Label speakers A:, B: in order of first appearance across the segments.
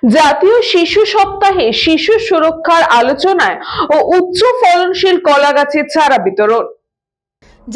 A: জাতীয় শিশু সপ্তাহে শিশু সুরক্ষার আলোচনায় ও উচ্চ ফলনশীল কলা গাছের চারা বিতরণ।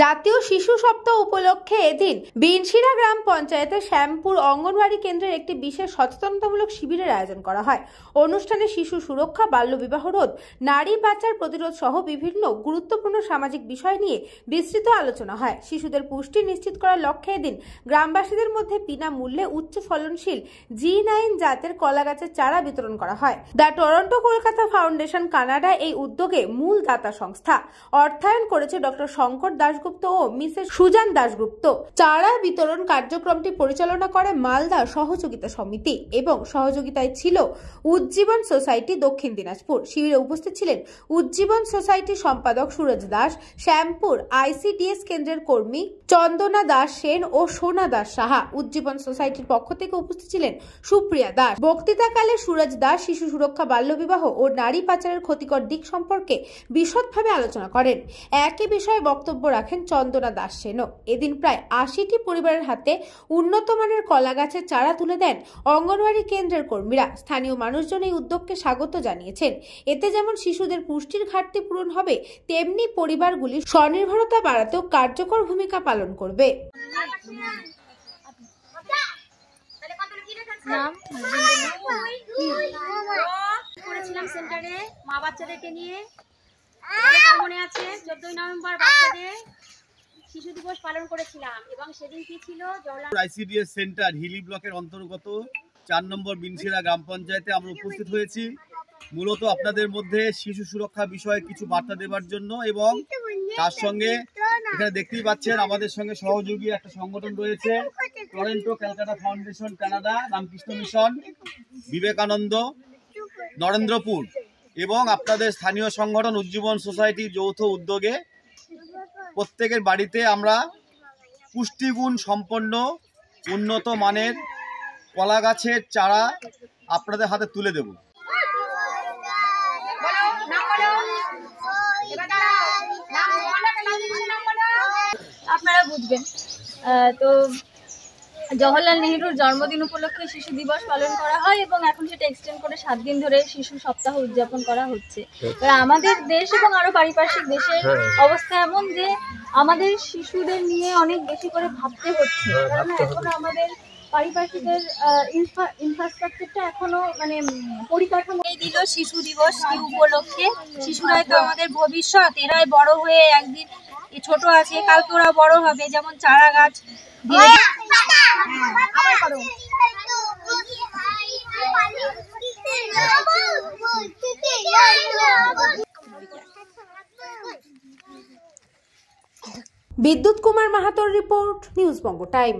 B: জাতীয় শিশু সপ্তাহ উপলক্ষে এদিন বিনশিরা গ্রাম পঞ্চায়েতের শ্যামপুর অঙ্গনওয়াড়ি কেন্দ্রের একটি বিশেষ সচেতনতামূলক শিবিরের আয়োজন করা হয়। অনুষ্ঠানে শিশু সুরক্ষা, বাল্যবিবাহ রোধ, নারী পাচার প্রতিরোধ সহ বিভিন্ন গুরুত্বপূর্ণ সামাজিক বিষয় নিয়ে বিস্তৃত আলোচনা হয়। শিশুদের পুষ্টি নিশ্চিত করার লক্ষ্যে এদিন গ্রামবাসীদের মধ্যে বিনামূল্যে উচ্চ ফলনশীল G9 জাতের কলা গাছের চারা বিতরণ করা হয়। The Toronto Kolkata foundation Canada এই উদ্যোগে মূল দাতা সংস্থা। অর্থায়ন করেছে ডক্টর শঙ্কর দাশগুপ্ত ও মিসেস সুজান দাশগুপ্ত। চারা বিতরণ কার্যক্রমটি পরিচালনা করে মালদা সহযোগিতা সমিতি এবং সহযোগিতায় ছিল উজ্জীবন সোসাইটি দক্ষিণ দিনাজপুর। শিবিরে উপস্থিত ছিলেন উজ্জীবন সোসাইটির সম্পাদক সুরজ দাস, শ্যামপুর ICDS কেন্দ্রের কর্মী চন্দনা দাস সেন ও সোনা দাস সাহা। উজ্জীবন সোসাইটির পক্ষ থেকে উপস্থিত ছিলেন সুপ্রিয়া দাস। বক্তৃতাকালে সুরজ দাস শিশু সুরক্ষা, বাল্যবিবাহ ও নারী পাচারের ক্ষতিকর দিক সম্পর্কে বিশদভাবে আলোচনা করেন। একই বিষয়ে বক্তব্য রাখেন চন্দনা দাস সেনও। এদিন প্রায় 80টি পরিবারের হাতে উন্নত মানের কলা গাছের চারা তুলে দেন অঙ্গনওয়াড়ি কেন্দ্রের কর্মীরা। স্থানীয় মানুষজন এই উদ্যোগকে স্বাগত জানিয়েছেন। এতে যেমন শিশুদের পুষ্টির ঘাটতি পূরণ হবে, তেমনি পরিবারগুলির স্বনির্ভরতা বাড়াতেও কার্যকর ভূমিকা পালন করবে।
C: সেন্টারে মা বাচ্চাদেরকে নিয়ে মনে আছে 14ই নভেম্বর বাচ্চাদের শিশু দিবস পালন করেছিলাম এবং সেদিন কি ছিল
D: ICDS সেন্টার হিলি ব্লকের অন্তর্গত 4 নম্বর বিনশিরা গ্রাম পঞ্চায়েতে আমরা উপস্থিত হয়েছি মূলত আপনাদের মধ্যে শিশু সুরক্ষা বিষয়ে কিছু বার্তা দেওয়ার জন্য, এবং তার সঙ্গে এখানে দেখতেই পাচ্ছেন আমাদের সঙ্গে সহযোগী একটা সংগঠন রয়েছে, Toronto Kolkata foundation Canada, Ramakrishna mission, Vivekananda, Narendrapur এবং আপনাদের স্থানীয় সংগঠন উজ্জীবন সোসাইটির যৌথ উদ্যোগে প্রত্যেকের বাড়িতে আমরা পুষ্টিগুণ সম্পন্ন উন্নত মানের কলা গাছের চারা আপনাদের হাতে তুলে দেব।
C: আপনারা বুঝবেন তো জওহরলাল নেহরুর জন্মদিন উপলক্ষে শিশু দিবস পালন করা হয় এবং এখন সেটা এক্সটেন্ড করে 7 দিন ধরে শিশু সপ্তাহ উদযাপন করা হচ্ছে। আমাদের দেশ এবং আরো পারিপার্শ্বিক দেশের অবস্থা এমন যে আমাদের শিশুদের নিয়ে অনেক বেশি করে ভাবতে হচ্ছে, কারণ এখন আমাদের পারিপার্শ্বিকের ইনফ্রাস্ট্রাকচারটা এখনো পরিকাঠামো দিল শিশু দিবস উপলক্ষে। শিশুরাই তো আমাদের ভবিষ্যৎ, এরাই বড় হয়ে একদিন ছোট আছে কালকে ওরা বড় হবে, যেমন চারা গাছ
B: বিদ্যুৎ Kumar মাহাতোর report, news Banga time.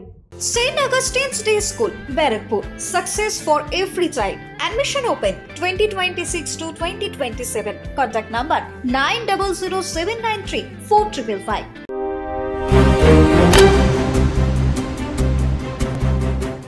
E: St. Augustine's Day School, Barakpur. Success for every child. Admission open 2026 to 2027. Contact number 900793 4555.